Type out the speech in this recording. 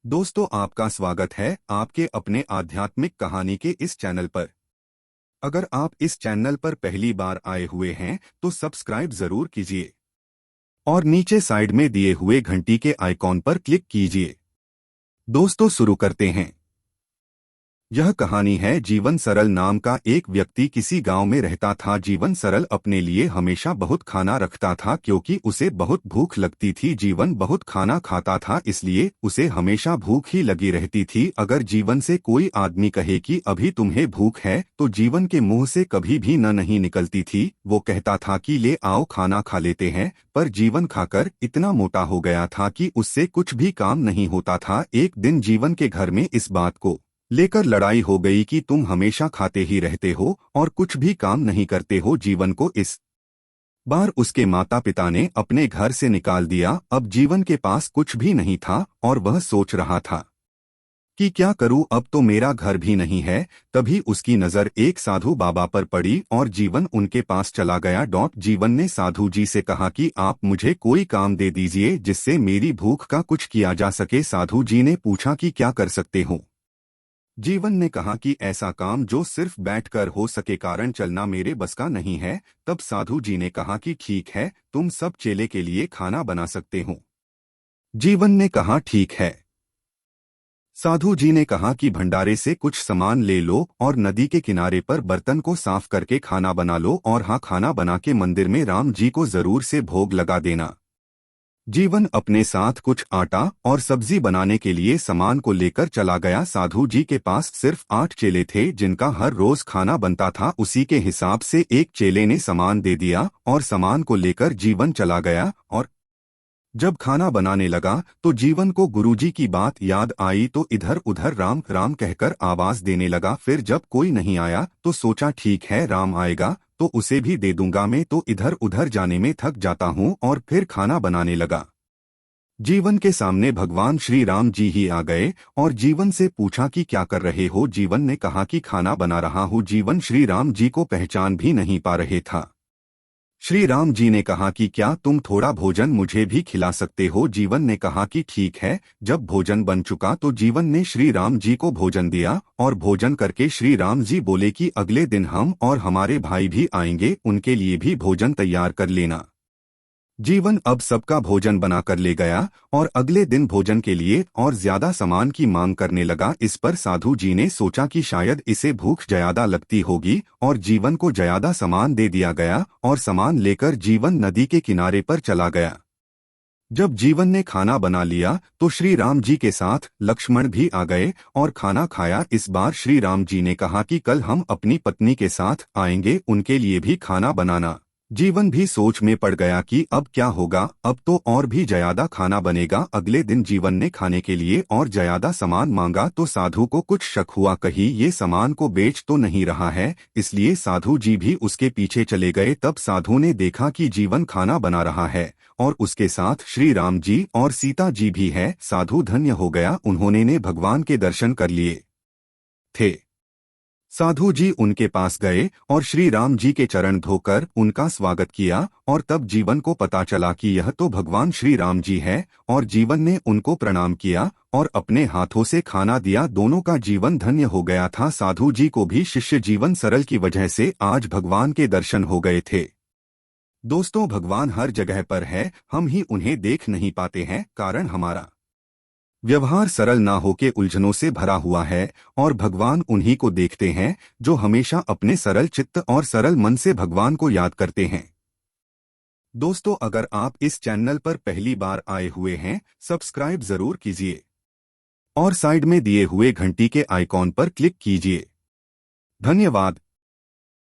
दोस्तों, आपका स्वागत है आपके अपने आध्यात्मिक कहानी के इस चैनल पर। अगर आप इस चैनल पर पहली बार आए हुए हैं तो सब्सक्राइब जरूर कीजिए और नीचे साइड में दिए हुए घंटी के आइकॉन पर क्लिक कीजिए। दोस्तों, शुरू करते हैं। यह कहानी है जीवन सरल नाम का। एक व्यक्ति किसी गांव में रहता था। जीवन सरल अपने लिए हमेशा बहुत खाना रखता था क्योंकि उसे बहुत भूख लगती थी। जीवन बहुत खाना खाता था इसलिए उसे हमेशा भूख ही लगी रहती थी। अगर जीवन से कोई आदमी कहे कि अभी तुम्हें भूख है तो जीवन के मुंह से कभी भी न नहीं निकलती थी। वो कहता था कि ले आओ खाना खा लेते हैं। पर जीवन खाकर इतना मोटा हो गया था कि उससे कुछ भी काम नहीं होता था। एक दिन जीवन के घर में इस बात को लेकर लड़ाई हो गई कि तुम हमेशा खाते ही रहते हो और कुछ भी काम नहीं करते हो। जीवन को इस बार उसके माता पिता ने अपने घर से निकाल दिया। अब जीवन के पास कुछ भी नहीं था और वह सोच रहा था कि क्या करूं, अब तो मेरा घर भी नहीं है। तभी उसकी नजर एक साधु बाबा पर पड़ी और जीवन उनके पास चला गया। जीवन ने साधु जी से कहा कि आप मुझे कोई काम दे दीजिए जिससे मेरी भूख का कुछ किया जा सके। साधु जी ने पूछा कि क्या कर सकते हो। जीवन ने कहा कि ऐसा काम जो सिर्फ बैठकर हो सके, कारण चलना मेरे बस का नहीं है। तब साधु जी ने कहा कि ठीक है, तुम सब चेले के लिए खाना बना सकते हो। जीवन ने कहा ठीक है। साधु जी ने कहा कि भंडारे से कुछ सामान ले लो और नदी के किनारे पर बर्तन को साफ करके खाना बना लो, और हाँ, खाना बना के मंदिर में राम जी को जरूर से भोग लगा देना। जीवन अपने साथ कुछ आटा और सब्जी बनाने के लिए सामान को लेकर चला गया। साधु जी के पास सिर्फ 8 चेले थे जिनका हर रोज खाना बनता था। उसी के हिसाब से एक चेले ने सामान दे दिया और सामान को लेकर जीवन चला गया। और जब खाना बनाने लगा तो जीवन को गुरुजी की बात याद आई तो इधर उधर राम राम कहकर आवाज देने लगा। फिर जब कोई नहीं आया तो सोचा ठीक है, राम आएगा तो उसे भी दे दूंगा। मैं तो इधर उधर जाने में थक जाता हूँ। और फिर खाना बनाने लगा। जीवन के सामने भगवान श्री राम जी ही आ गए और जीवन से पूछा कि क्या कर रहे हो। जीवन ने कहा कि खाना बना रहा हूँ। जीवन श्री राम जी को पहचान भी नहीं पा रहे था। श्री राम जी ने कहा कि क्या तुम थोड़ा भोजन मुझे भी खिला सकते हो। जीवन ने कहा कि ठीक है। जब भोजन बन चुका तो जीवन ने श्री राम जी को भोजन दिया और भोजन करके श्री राम जी बोले कि अगले दिन हम और हमारे भाई भी आएंगे, उनके लिए भी भोजन तैयार कर लेना। जीवन अब सबका भोजन बनाकर ले गया और अगले दिन भोजन के लिए और ज्यादा सामान की मांग करने लगा। इस पर साधु जी ने सोचा कि शायद इसे भूख ज्यादा लगती होगी और जीवन को ज्यादा सामान दे दिया गया और सामान लेकर जीवन नदी के किनारे पर चला गया। जब जीवन ने खाना बना लिया तो श्री राम जी के साथ लक्ष्मण भी आ गए और खाना खाया। इस बार श्री राम जी ने कहा कि कल हम अपनी पत्नी के साथ आएंगे, उनके लिए भी खाना बनाना। जीवन भी सोच में पड़ गया कि अब क्या होगा, अब तो और भी ज्यादा खाना बनेगा। अगले दिन जीवन ने खाने के लिए और ज्यादा सामान मांगा तो साधु को कुछ शक हुआ, कहीं ये सामान को बेच तो नहीं रहा है। इसलिए साधु जी भी उसके पीछे चले गए। तब साधु ने देखा कि जीवन खाना बना रहा है और उसके साथ श्री राम जी और सीता जी भी है। साधु धन्य हो गया, उन्होंने ने भगवान के दर्शन कर लिए थे। साधु जी उनके पास गए और श्री राम जी के चरण धोकर उनका स्वागत किया। और तब जीवन को पता चला कि यह तो भगवान श्री राम जी है और जीवन ने उनको प्रणाम किया और अपने हाथों से खाना दिया। दोनों का जीवन धन्य हो गया था। साधु जी को भी शिष्य जीवन सरल की वजह से आज भगवान के दर्शन हो गए थे। दोस्तों, भगवान हर जगह पर है, हम ही उन्हें देख नहीं पाते हैं, कारण हमारा व्यवहार सरल ना होके उलझनों से भरा हुआ है। और भगवान उन्हीं को देखते हैं जो हमेशा अपने सरल चित्त और सरल मन से भगवान को याद करते हैं। दोस्तों, अगर आप इस चैनल पर पहली बार आए हुए हैं, सब्सक्राइब जरूर कीजिए और साइड में दिए हुए घंटी के आइकॉन पर क्लिक कीजिए। धन्यवाद।